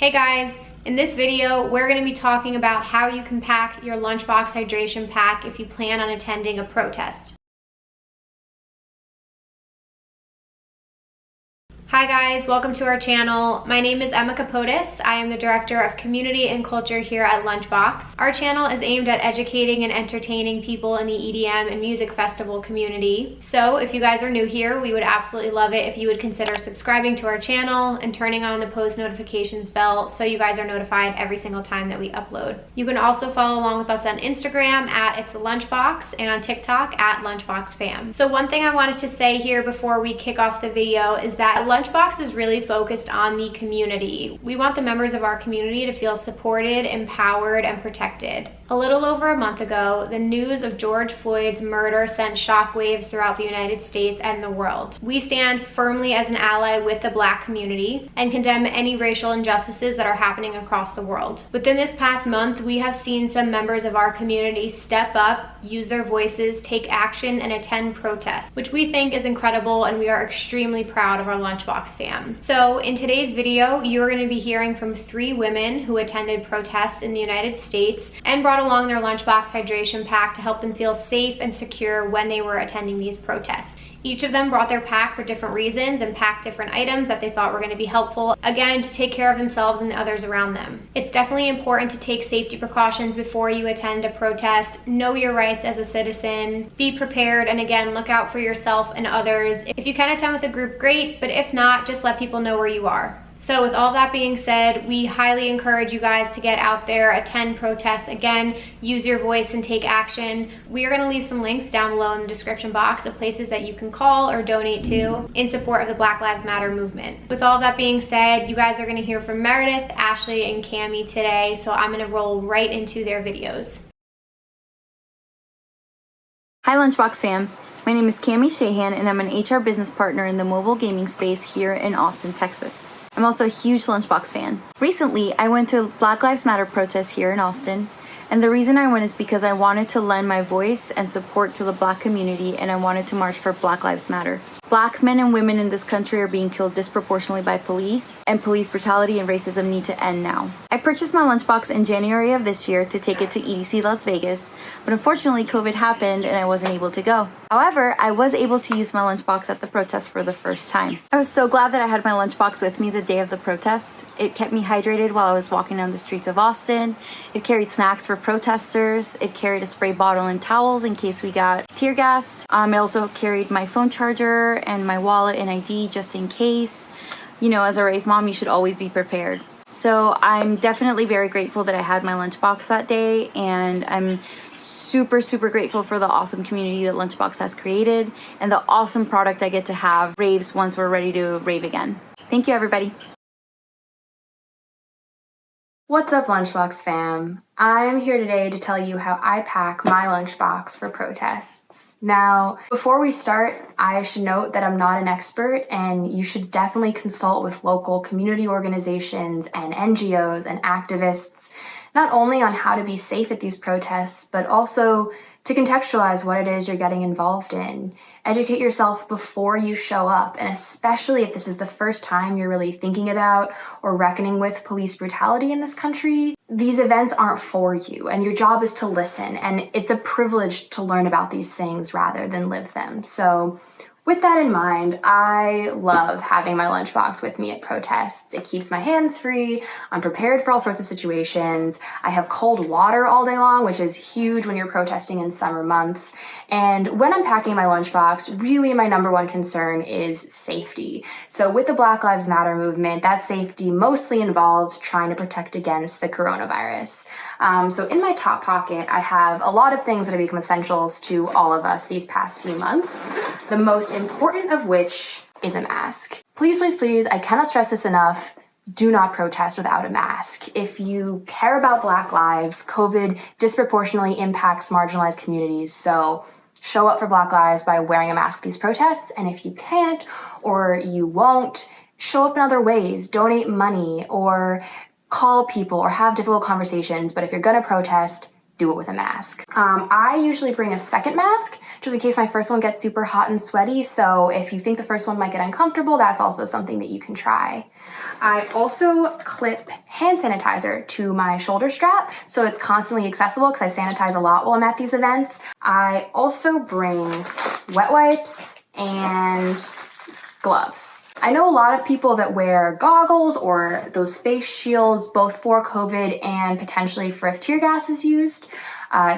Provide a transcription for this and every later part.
Hey guys, in this video, we're going to be talking about how you can pack your lunchbox hydration pack if you plan on attending a protest. Hi guys, welcome to our channel. My name is Emma Capotis. I am the Director of Community and Culture here at Lunchbox. Our channel is aimed at educating and entertaining people in the EDM and music festival community. So if you guys are new here, we would absolutely love it if you would consider subscribing to our channel and turning on the post notifications bell so you guys are notified every single time that we upload. You can also follow along with us on Instagram at It's the Lunchbox and on TikTok at LunchboxFam. So one thing I wanted to say here before we kick off the video is that Lunchbox is really focused on the community. We want the members of our community to feel supported, empowered, and protected. A little over a month ago, the news of George Floyd's murder sent shockwaves throughout the United States and the world. We stand firmly as an ally with the Black community and condemn any racial injustices that are happening across the world. Within this past month, we have seen some members of our community step up, use their voices, take action, and attend protests, which we think is incredible, and we are extremely proud of our Lunchbox fam. So in today's video, you're going to be hearing from 3 women who attended protests in the United States and brought along their lunchbox hydration pack to help them feel safe and secure when they were attending these protests. Each of them brought their pack for different reasons and packed different items that they thought were going to be helpful, again, to take care of themselves and the others around them. It's definitely important to take safety precautions before you attend a protest. Know your rights as a citizen, be prepared, and again, look out for yourself and others. If you can attend with a group, great, but if not, just let people know where you are. So with all that being said, we highly encourage you guys to get out there, attend protests. Again, use your voice and take action. We are going to leave some links down below in the description box of places that you can call or donate to in support of the Black Lives Matter movement. With all that being said, you guys are going to hear from Meredith, Ashley, and Cami today, so I'm going to roll right into their videos. Hi Lunchbox fam, my name is Cami Shahan and I'm an HR business partner in the mobile gaming space here in Austin, Texas. I'm also a huge Lunchbox fan. Recently, I went to a Black Lives Matter protest here in Austin, and the reason I went is because I wanted to lend my voice and support to the Black community, and I wanted to march for Black Lives Matter. Black men and women in this country are being killed disproportionately by police, and police brutality and racism need to end now. I purchased my lunchbox in January of this year to take it to EDC Las Vegas, but unfortunately COVID happened and I wasn't able to go. However, I was able to use my lunchbox at the protest for the first time. I was so glad that I had my lunchbox with me the day of the protest. It kept me hydrated while I was walking down the streets of Austin. It carried snacks for protesters. It carried a spray bottle and towels in case we got tear gassed. It also carried my phone charger and my wallet and ID just in case. You know, as a rave mom, you should always be prepared. So I'm definitely very grateful that I had my lunchbox that day, and I'm super grateful for the awesome community that Lunchbox has created and the awesome product I get to have raves once we're ready to rave again. Thank you, everybody. What's up, Lunchbox fam? I'm here today to tell you how I pack my lunchbox for protests. Now, before we start, I should note that I'm not an expert, and you should definitely consult with local community organizations and NGOs and activists, not only on how to be safe at these protests, but also to contextualize what it is you're getting involved in. Educate yourself before you show up, and especially if this is the first time you're really thinking about or reckoning with police brutality in this country, these events aren't for you, and your job is to listen, and it's a privilege to learn about these things rather than live them. So with that in mind, I love having my lunchbox with me at protests. It keeps my hands free. I'm prepared for all sorts of situations. I have cold water all day long, which is huge when you're protesting in summer months. And when I'm packing my lunchbox, really my number one concern is safety. So with the Black Lives Matter movement, that safety mostly involves trying to protect against the coronavirus. So in my top pocket, I have a lot of things that have become essentials to all of us these past few months. The most important of which is a mask. Please, I cannot stress this enough. Do not protest without a mask. If you care about Black lives, COVID disproportionately impacts marginalized communities, so show up for Black lives by wearing a mask at these protests, and if you can't or you won't, show up in other ways. Donate money or call people or have difficult conversations, but if you're gonna protest, do it with a mask. I usually bring a second mask just in case my first one gets super hot and sweaty, so if you think the first one might get uncomfortable, that's also something that you can try. I also clip hand sanitizer to my shoulder strap, so it's constantly accessible because I sanitize a lot while I'm at these events. I also bring wet wipes and gloves. I know a lot of people that wear goggles or those face shields both for COVID and potentially for if tear gas is used.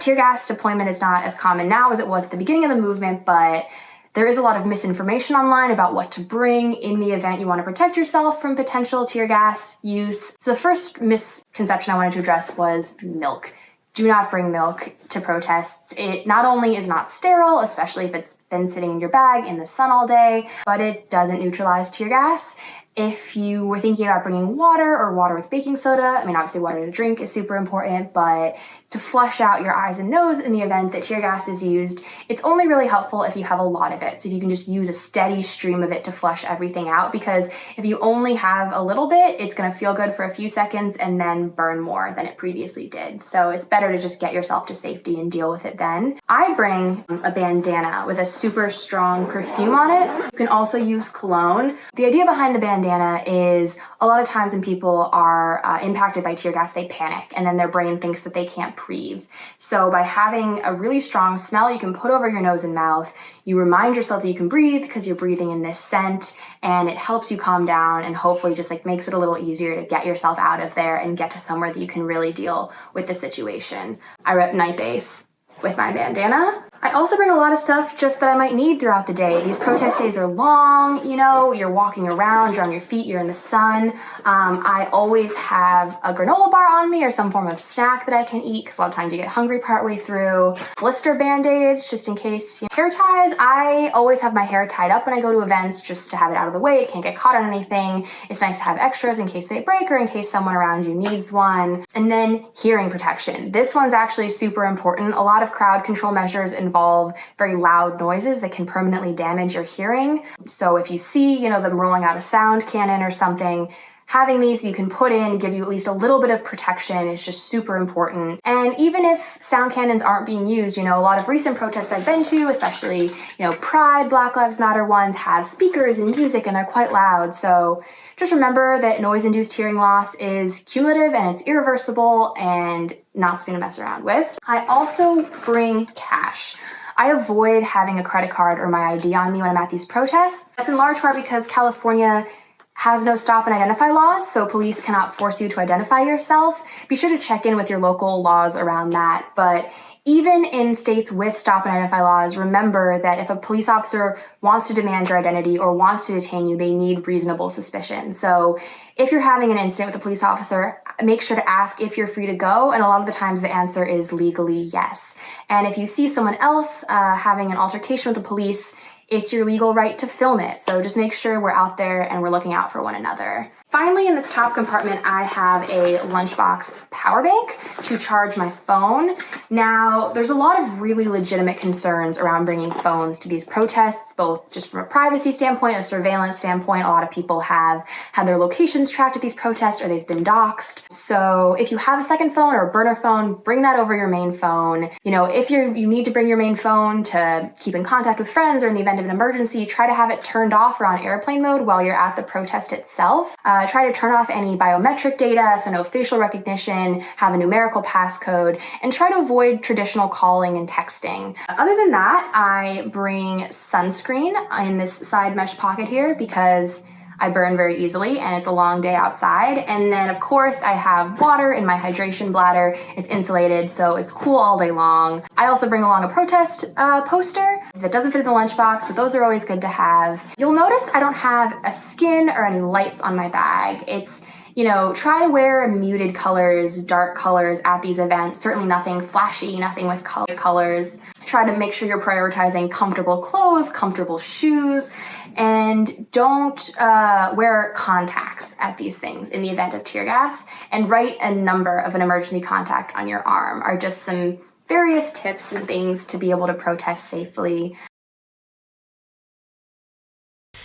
Tear gas deployment is not as common now as it was at the beginning of the movement, but there is a lot of misinformation online about what to bring in the event you want to protect yourself from potential tear gas use. So the first misconception I wanted to address was milk. Do not bring milk to protests. It not only is not sterile, especially if it's been sitting in your bag in the sun all day, but it doesn't neutralize tear gas. If you were thinking about bringing water or water with baking soda, I mean, obviously water to drink is super important, but to flush out your eyes and nose in the event that tear gas is used, it's only really helpful if you have a lot of it. So if you can just use a steady stream of it to flush everything out, because if you only have a little bit, it's gonna feel good for a few seconds and then burn more than it previously did. So it's better to just get yourself to safety and deal with it then. I bring a bandana with a super strong perfume on it. You can also use cologne. The idea behind the bandana is a lot of times when people are impacted by tear gas, they panic and then their brain thinks that they can't breathe. So by having a really strong smell you can put over your nose and mouth, you remind yourself that you can breathe because you're breathing in this scent, and it helps you calm down and hopefully just like makes it a little easier to get yourself out of there and get to somewhere that you can really deal with the situation. I rep night base with my bandana. I also bring a lot of stuff just that I might need throughout the day. These protest days are long, you know, you're walking around, you're on your feet, you're in the sun. I always have a granola bar on me or some form of snack that I can eat because a lot of times you get hungry partway through. Blister band-aids just in case. Hair ties, I always have my hair tied up when I go to events just to have it out of the way. It can't get caught on anything. It's nice to have extras in case they break or in case someone around you needs one. And then hearing protection. This one's actually super important. A lot of crowd control measures involve very loud noises that can permanently damage your hearing. So if you see, you know, them rolling out a sound cannon or something, having these you can put in, give you at least a little bit of protection is just super important. And even if sound cannons aren't being used, you know, a lot of recent protests I've been to, especially, you know, Pride, Black Lives Matter ones, have speakers and music and they're quite loud. So just remember that noise-induced hearing loss is cumulative and it's irreversible and not something to mess around with. I also bring cash. I avoid having a credit card or my ID on me when I'm at these protests. That's in large part because California has no stop and identify laws, so police cannot force you to identify yourself. Be sure to check in with your local laws around that, but even in states with stop and identify laws, remember that if a police officer wants to demand your identity or wants to detain you, they need reasonable suspicion. So if you're having an incident with a police officer, make sure to ask if you're free to go, and a lot of the times the answer is legally yes. And if you see someone else having an altercation with the police, it's your legal right to film it. So just make sure we're out there and we're looking out for one another. Finally, in this top compartment, I have a lunchbox power bank to charge my phone. Now, there's a lot of really legitimate concerns around bringing phones to these protests, both just from a privacy standpoint, a surveillance standpoint. A lot of people have had their locations tracked at these protests or they've been doxxed. So if you have a second phone or a burner phone, bring that over your main phone. You know, if you need to bring your main phone to keep in contact with friends or in the event of an emergency, try to have it turned off or on airplane mode while you're at the protest itself. Try to turn off any biometric data, so no facial recognition, have a numerical passcode, and try to avoid traditional calling and texting. Other than that, I bring sunscreen in this side mesh pocket here because I burn very easily and it's a long day outside. And then of course I have water in my hydration bladder. It's insulated, so it's cool all day long. I also bring along a protest poster that doesn't fit in the lunchbox, but those are always good to have. You'll notice I don't have a skin or any lights on my bag. It's, you know, try to wear muted colors, dark colors at these events. Certainly nothing flashy, nothing with colors. Try to make sure you're prioritizing comfortable clothes, comfortable shoes, and don't wear contacts at these things in the event of tear gas. And write a number of an emergency contact on your arm are just some various tips and things to be able to protest safely.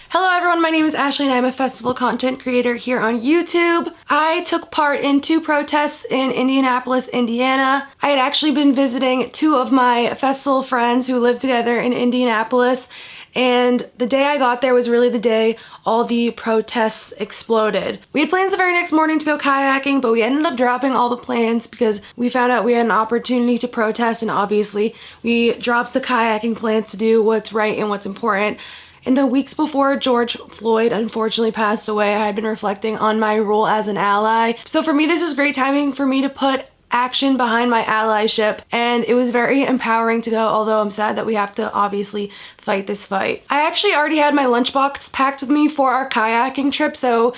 Hello everyone, my name is Ashley and I'm a festival content creator here on YouTube. I took part in 2 protests in Indianapolis, Indiana. I had actually been visiting 2 of my festival friends who live together in Indianapolis, and the day I got there was really the day all the protests exploded. We had plans the very next morning to go kayaking, but we ended up dropping all the plans because we found out we had an opportunity to protest, and obviously we dropped the kayaking plans to do what's right and what's important. In the weeks before George Floyd unfortunately passed away, I had been reflecting on my role as an ally. So for me, this was great timing for me to put action behind my allyship, and it was very empowering to go, although I'm sad that we have to obviously fight this fight. I actually already had my lunchbox packed with me for our kayaking trip, so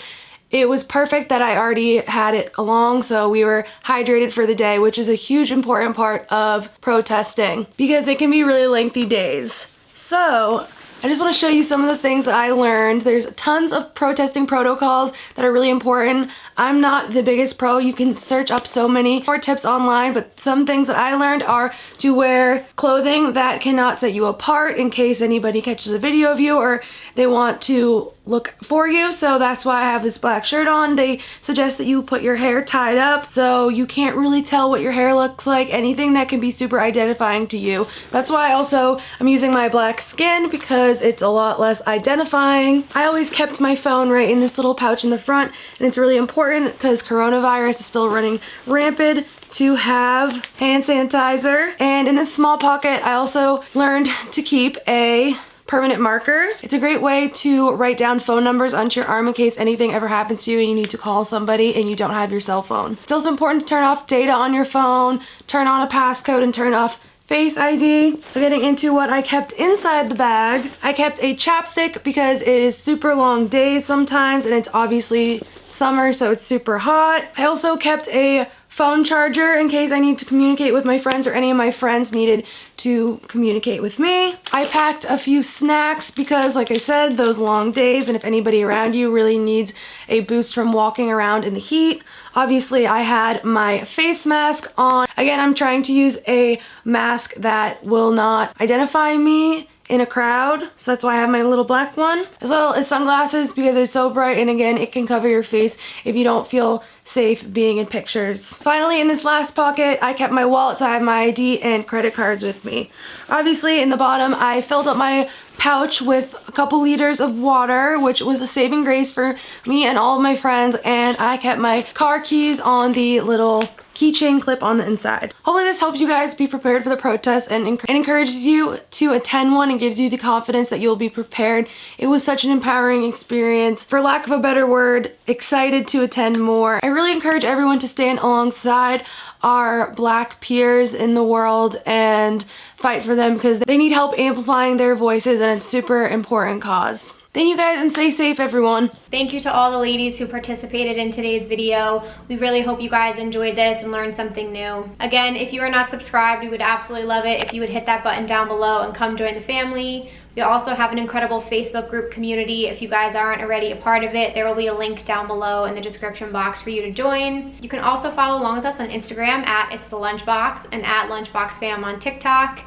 it was perfect that I already had it along, so we were hydrated for the day, which is a huge important part of protesting because it can be really lengthy days. So I just want to show you some of the things that I learned. There's tons of protesting protocols that are really important. I'm not the biggest pro. You can search up so many more tips online, but some things that I learned are to wear clothing that cannot set you apart in case anybody catches a video of you or they want to look for you. So that's why I have this black shirt on. They suggest that you put your hair tied up so you can't really tell what your hair looks like, anything that can be super identifying to you. That's why I'm using my black skin because it's a lot less identifying. I always kept my phone right in this little pouch in the front, and it's really important because coronavirus is still running rampant to have hand sanitizer. And in this small pocket, I also learned to keep a permanent marker. It's a great way to write down phone numbers onto your arm in case anything ever happens to you and you need to call somebody and you don't have your cell phone. It's also important to turn off data on your phone, turn on a passcode, and turn off Face ID. So getting into what I kept inside the bag, I kept a chapstick because it is super long days sometimes and it's obviously summer, so it's super hot. I also kept a phone charger in case I need to communicate with my friends or any of my friends needed to communicate with me. I packed a few snacks because, like I said, those long days, and if anybody around you really needs a boost from walking around in the heat. Obviously, I had my face mask on. Again, I'm trying to use a mask that will not identify me in a crowd, so that's why I have my little black one, as well as sunglasses because it's so bright, and again, it can cover your face if you don't feel safe being in pictures. Finally, in this last pocket, I kept my wallet, so I have my ID and credit cards with me. Obviously, in the bottom, I filled up my pouch with a couple liters of water, which was a saving grace for me and all of my friends, and I kept my car keys on the little keychain clip on the inside. Hopefully this helps you guys be prepared for the protest and encourages you to attend one and gives you the confidence that you'll be prepared. It was such an empowering experience. For lack of a better word, excited to attend more. I really encourage everyone to stand alongside our Black peers in the world and fight for them because they need help amplifying their voices, and it's a super important cause. Thank you guys, and stay safe, everyone. Thank you to all the ladies who participated in today's video. We really hope you guys enjoyed this and learned something new. Again, if you are not subscribed, we would absolutely love it if you would hit that button down below and come join the family. We also have an incredible Facebook group community. If you guys aren't already a part of it, there will be a link down below in the description box for you to join. You can also follow along with us on Instagram at It's The Lunchbox and at LunchboxFam on TikTok.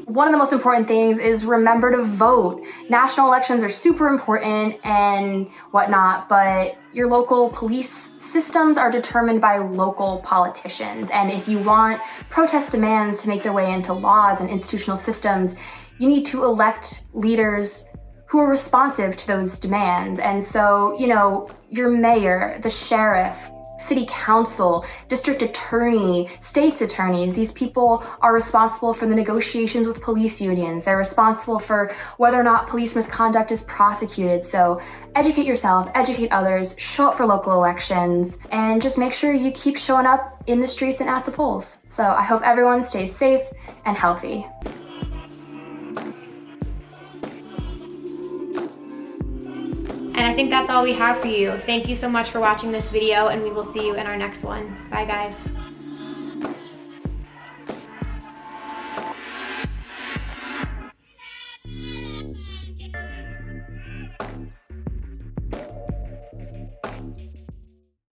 One of the most important things is remember to vote. National elections are super important and whatnot, but your local police systems are determined by local politicians. And if you want protest demands to make their way into laws and institutional systems, you need to elect leaders who are responsive to those demands. And so, you know, your mayor, the sheriff, city council, district attorney, state's attorneys, these people are responsible for the negotiations with police unions. They're responsible for whether or not police misconduct is prosecuted. So educate yourself, educate others, show up for local elections, and just make sure you keep showing up in the streets and at the polls. So I hope everyone stays safe and healthy. And I think that's all we have for you. Thank you so much for watching this video, and we will see you in our next one. Bye, guys.